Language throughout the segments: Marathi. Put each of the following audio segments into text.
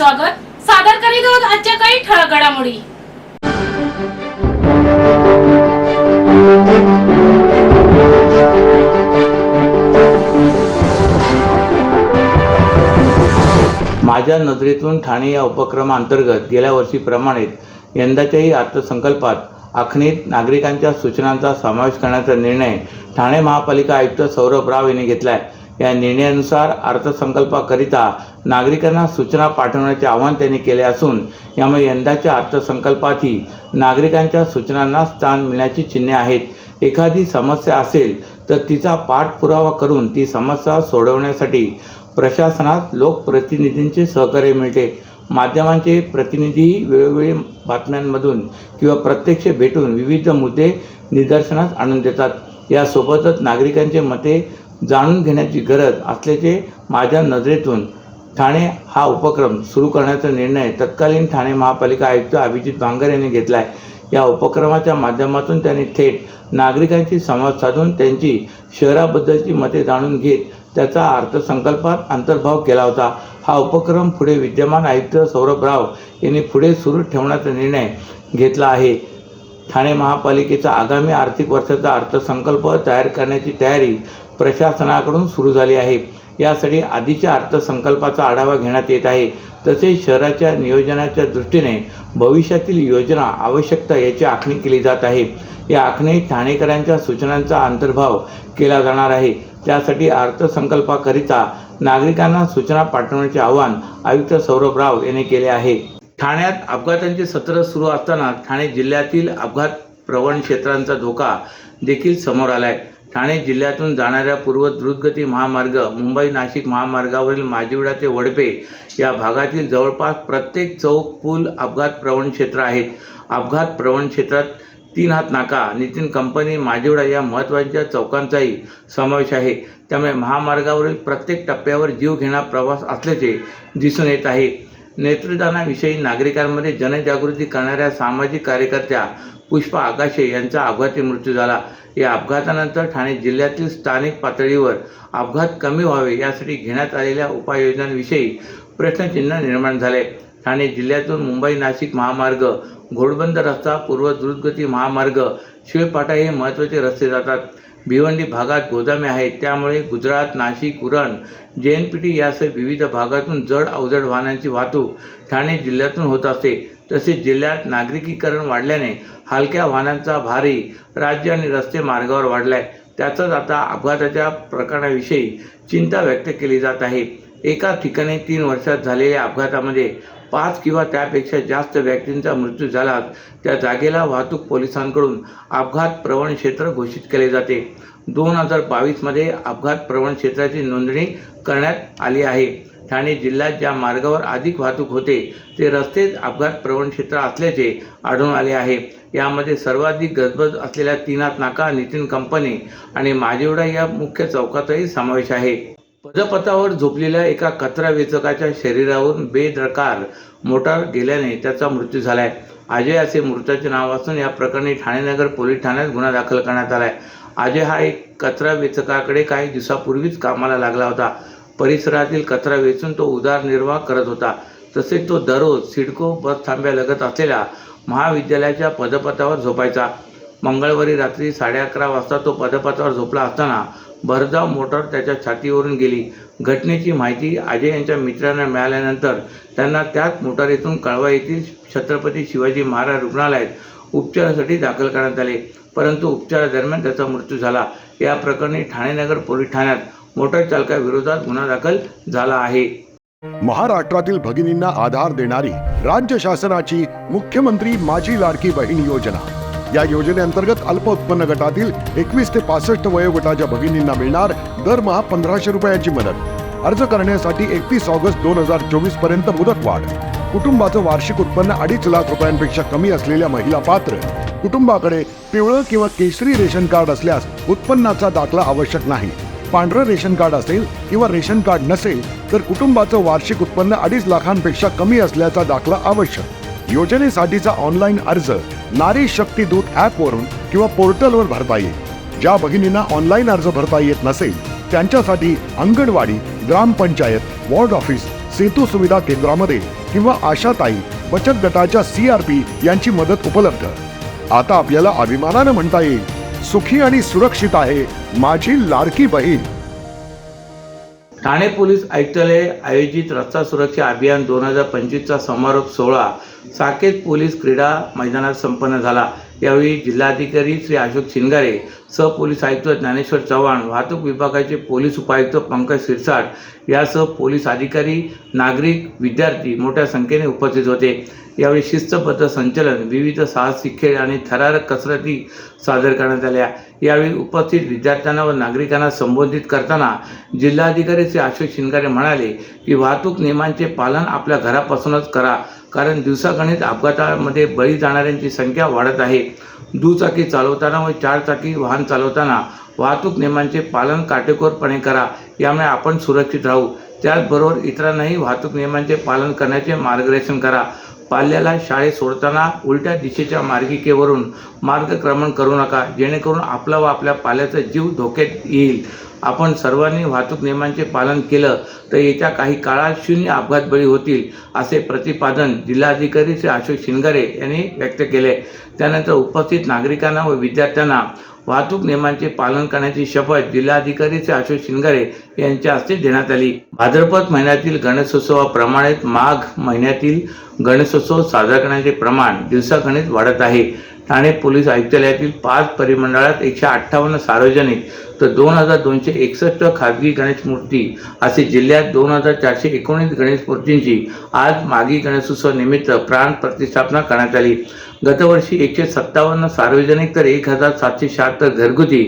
स्वागत. सादर करीत आहोत आजच्या काही ठळक घडामोडी. माझ्या नजरेतून ठाणे या उपक्रमाअंतर्गत गेल्या वर्षीप्रमाणेच यंदाच्याही अर्थसंकल्पात आखणीत नागरिकांच्या सूचनांचा समावेश करण्याचा निर्णय ठाणे महापालिका आयुक्त सौरभ राव यांनी घेतला आहे. या निर्णयानुसार अर्थसंकल्पाकरिता नागरिकांना सूचना पाठवण्याचे आवाहन त्यांनी केले असून यामुळे यंदाच्या अर्थसंकल्पातही नागरिकांच्या सूचनांना स्थान मिळण्याची चिन्हे आहेत. एखादी समस्या असेल तर तिचा पाठपुरावा करून ती समस्या सोडवण्यासाठी प्रशासनात लोकप्रतिनिधींचे सहकार्य मिळते. माध्यमांचे प्रतिनिधीही वेळोवेळी बातम्यांमधून किंवा प्रत्यक्ष भेटून विविध मुद्दे निदर्शनास आणून देतात. यासोबतच नागरिकांचे मते जाणून घेण्याची गरज असल्याचे माझ्या नजरेतून ठाणे हा उपक्रम सुरू करण्याचा निर्णय तत्कालीन ठाणे महापालिका आयुक्त अभिजित बांगर यांनी घेतला आहे. या उपक्रमाच्या माध्यमातून त्यांनी थेट नागरिकांशी संवाद साधून त्यांची शहराबद्दलची मते जाणून घेत त्याचा अर्थसंकल्पात अंतर्भाव केला होता. हा उपक्रम पुढे विद्यमान आयुक्त सौरभ राव यांनी पुढे सुरू ठेवण्याचा निर्णय घेतला आहे. ठाणे महापालिकेचा आगामी आर्थिक वर्षाचा अर्थसंकल्प तयार करण्याची तयारी प्रशासनाकडून सुरू झाली आहे. यासाठी आधीच्या अर्थसंकल्पाचा आढावा घेण्यात येत आहे. तसेच शहराच्या नियोजनाच्या दृष्टीने भविष्यातील योजना आवश्यकता याची आखणी केली जात आहे. या आखणीत ठाणेकरांच्या सूचनांचा अंतर्भाव केला जाणार आहे. त्यासाठी अर्थसंकल्पाकरिता नागरिकांना सूचना पाठवण्याचे आवाहन आयुक्त सौरभ राव यांनी केले आहे. ठाण्यात अपघातांचे सत्र सुरू असताना ठाणे जिल्ह्यातील अपघात प्रवण क्षेत्रांचा धोका देखील समोर आलाय. ठाणे जिल्ह्यातून जाणाऱ्या पूर्व द्रुतगती महामार्ग मुंबई नाशिक महामार्गावरील माजिवडा ते वडपे या भागातील जवळपास प्रत्येक चौक पूल अपघात प्रवण क्षेत्र आहेत. अपघात प्रवण क्षेत्रात 3 हात नाका, नितीन कंपनी, माजिवडा या महत्त्वाच्या चौकांचाही समावेश आहे. त्यामुळे महामार्गावरील प्रत्येक टप्प्यावर जीव घेणा प्रवास असल्याचे दिसून येत आहे. नेत्रदानाविषयी नागरिकांमध्ये जनजागृती करणाऱ्या सामाजिक कार्यकर्त्या पुष्पा आगाशे यांचा अपघाती मृत्यू झाला. या अपघातानंतर ठाणे जिल्ह्यातील स्थानिक पातळीवर अपघात कमी व्हावे यासाठी घेण्यात आलेल्या उपाययोजनांविषयी प्रश्नचिन्ह निर्माण झाले. ठाणे जिल्ह्यातून मुंबई नाशिक महामार्ग, घोडबंद रस्ता, पूर्व द्रुतगती महामार्ग, शिळपाटा हे महत्त्वाचे रस्ते जातात. भिवंडी भागात गोदामे आहेत. त्यामुळे गुजरात, नाशिक, उरण, JNPT यासह विविध भागातून जड अवजड वाहनांची वाहतूक ठाणे जिल्ह्यातून होत असते. तसेच जिल्ह्यात नागरिकीकरण वाढल्याने हलक्या वाहनांचा भारही राज्य आणि रस्ते मार्गावर वाढलाय. त्यातच आता अपघाताच्या प्रकरणाविषयी चिंता व्यक्त केली जात आहे. एका ठिकाणी 3 वर्षात झालेल्या अपघातामध्ये 5 किंवा त्यापेक्षा जास्त व्यक्तींचा मृत्यू झाल्यास त्या जागेला वाहतूक पोलिसांकडून अपघात प्रवण क्षेत्र घोषित केले जाते. 2022 मध्ये अपघात प्रवण क्षेत्राची नोंदणी करण्यात आली आहे. ठाणे जिल्ह्यात ज्या मार्गावर अधिक वाहतूक होते ते रस्तेच अपघात प्रवण क्षेत्र असल्याचे आढळून आले आहे. यामध्ये सर्वाधिक गजबज असलेल्या 3 हात नाका, नितीन कंपनी आणि माजिवडा या मुख्य चौकातही समावेश आहे. पदपथावर झोपलेल्या एका कचरा वेचकाच्या शरीरावरून बेदरकार मोटार गेल्याने त्याचा मृत्यू झालाय. अजय असे मृताचे नाव असून या प्रकरणी ठाणे नगर पोलीस ठाण्यात गुन्हा दाखल करण्यात आलाय. अजय हा एक कचरा वेचकाकडे काही दिवसापूर्वीच कामाला लागला होता. परिसरातील कचरा वेचून तो उदरनिर्वाह करत होता. तसेच तो दररोज सिडको बस थांब्यालगत असलेल्या महाविद्यालयाच्या पदपथावर झोपायचा. मंगळवारी रात्री 11:30 वाजता तो पदपथावर झोपला असताना भरधाव मोटार त्याच्या छातीवरून गेली. घटनेची माहिती अजय यांच्या मित्रांना मिळाल्यानंतर त्यांना त्याच मोटारीतून कळवा येथील छत्रपती शिवाजी महाराज रुग्णालयात उपचारासाठी दाखल करण्यात आले. परंतु उपचारादरम्यान त्याचा मृत्यू झाला. या प्रकरणी ठाणे नगर पोलीस ठाण्यात मोटार चालकाविरोधात गुन्हा दाखल झाला आहे. महाराष्ट्रातील भगिनींना आधार देणारी राज्य शासनाची मुख्यमंत्री माझी लाडकी बहीण योजना. या योजनेअंतर्गत अल्प उत्पन्न गटातील 21 ते 65 वयोगटाच्या भगिनींना मिळणार दरमहा 1500 रुपयाची मदत. अर्ज करण्यासाठी 31 ऑगस्ट 2024 पर्यंत मुदतवाढ. कुटुंबाचं वार्षिक उत्पन्न 2.5 लाख रुपयांपेक्षा कमी असलेल्या महिला पात्र. कुटुंबाकडे पिवळं किंवा केशरी रेशन कार्ड असल्यास उत्पन्नाचा दाखला आवश्यक नाही. पांढरं रेशन कार्ड असेल किंवा रेशन कार्ड नसेल तर कुटुंबाचं वार्षिक उत्पन्न 2.5 लाखांपेक्षा कमी असल्याचा दाखला आवश्यक. योजनेसाठीचा ऑनलाईन अर्ज नारी शक्ती दूत ॲपवरून किंवा पोर्टलवर भरता येईल. ज्या भगिनींना ऑनलाईन अर्ज भरता येत नसेल त्यांच्यासाठी अंगणवाडी, ग्रामपंचायत, वॉर्ड ऑफिस, सेतू सुविधा केंद्रामध्ये किंवा आशाताई बचत गटाच्या CRP यांची मदत उपलब्ध. आता आपल्याला अभिमानानं म्हणता येईल, सुखी आणि सुरक्षित आहे माझी लाडकी बहीण. ठाणे पोलीस आयुक्तालय आयोजित रस्ता सुरक्षा अभियान 2025चा समारोप सोहळा साकेत पोलीस क्रीडा मैदानात संपन्न झाला. यावेळी जिल्हाधिकारी श्री अशोक शिंगारे, सहपोलीस आयुक्त ज्ञानेश्वर चव्हाण, वाहतूक विभागाचे पोलीस उपायुक्त पंकज सिरसाट यासह पोलीस अधिकारी, नागरिक, विद्यार्थी मोठ्या संख्येने उपस्थित होते. यावेळी शिस्तबद्ध संचलन, विविध साहसी खेळ आणि थरारक कसरती सादर करण्यात आल्या. यावेळी उपस्थित विद्यार्थ्यांना व नागरिकांना संबोधित करताना जिल्हाधिकारी श्री अशोक शिंगारे म्हणाले की वाहतूक नियमांचे पालन आपल्या घरापासूनच करा, कारण दिवसागणिक अपघातामध्ये बळी जाणाऱ्यांची संख्या वाढत आहे. दुचाकी चालवताना व चारचाकी वाहन चालवताना वाहतूक नियमांचे पालन काटेकोरपणे करा, यामुळे आपण सुरक्षित राहू. त्याचबरोबर इतरांनाही वाहतूक नियमांचे पालन करण्याचे मार्गदर्शन करा. पाल्याला शाळेत सोडताना उलट्या दिशेच्या मार्गिकेवरून मार्गक्रमण करू नका, जेणेकरून आपला व आपल्या पाल्याचा जीव धोक्यात येईल. आपण सर्वांनी वाहतूक नियमांचे पालन केलं तर येत्या काही काळात 0 अपघात बळी होतील, असे प्रतिपादन जिल्हाधिकारी श्री अशोक शिंगारे यांनी व्यक्त केले. त्यानंतर उपस्थित नागरिकांना व विद्यार्थ्यांना वाहतूक नियमांचे पालन करण्याची शपथ जिल्हाधिकारी श्री अशोक शिंगारे यांच्या हस्ते देण्यात आली. भाद्रपद महिन्यातील गणेशोत्सवाप्रमाणेच माघ महिन्यातील गणेशोत्सव साजरा करण्याचे प्रमाण दिवसागणिक वाढत आहे. ठाणे पोलीस आयुक्तालयातील 5 परिमंडळात 158 सार्वजनिक तर 2261 खाजगी गणेश मूर्ती असे जिल्ह्यात 2419 गणेश मूर्तींची आज माघी गणेशोत्सव निमित्त प्राण प्रतिष्ठापना करण्यात आली. गतवर्षी 157 सार्वजनिक तर 1776 घरगुती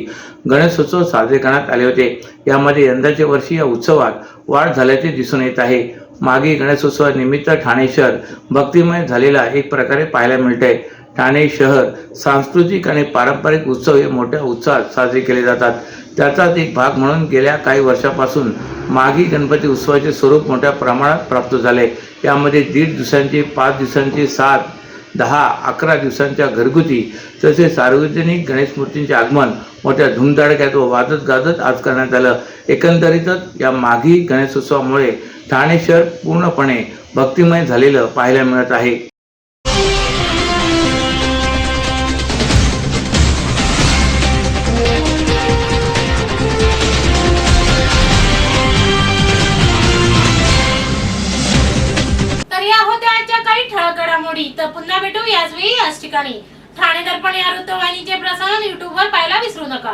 गणेशोत्सव साजरे करण्यात आले होते. यामध्ये यंदाच्या वर्षी या उत्सवात वाढ झाल्याचे दिसून येत आहे. माघी गणेशोत्सवानिमित्त ठाणे शहर भक्तिमय झालेला एक प्रकारे पाहायला मिळते. ठाणे शहर सांस्कृतिक आणि पारंपरिक उत्सव हे मोठ्या उत्साहात साजरे केले जातात. त्याचाच एक भाग म्हणून गेल्या काही वर्षापासून माघी गणपती उत्सवाचे स्वरूप मोठ्या प्रमाणात प्राप्त झाले. यामध्ये 1.5 दिवसांचे, 5 दिवसांचे, 7, 10, 11 दिवसांच्या घरगुती तसेच सार्वजनिक गणेश मूर्तींचे आगमन मोठ्या धुमधडाक्यात व वाजत गाजत आज करण्यात आलं. एकंदरीतच या माघी गणेशोत्सवामुळे ठाणे शहर पूर्णपणे भक्तिमय झालेलं पाहायला मिळत आहे. तर या होत्या आजच्या काही ठळक घडामोडी. तर पुन्हा भेटू याच वेळी याच ठिकाणी. ठाणे दर्पण या वृत्तवाहिनीचे प्रसारण YouTube वर पाहायला विसरू नका.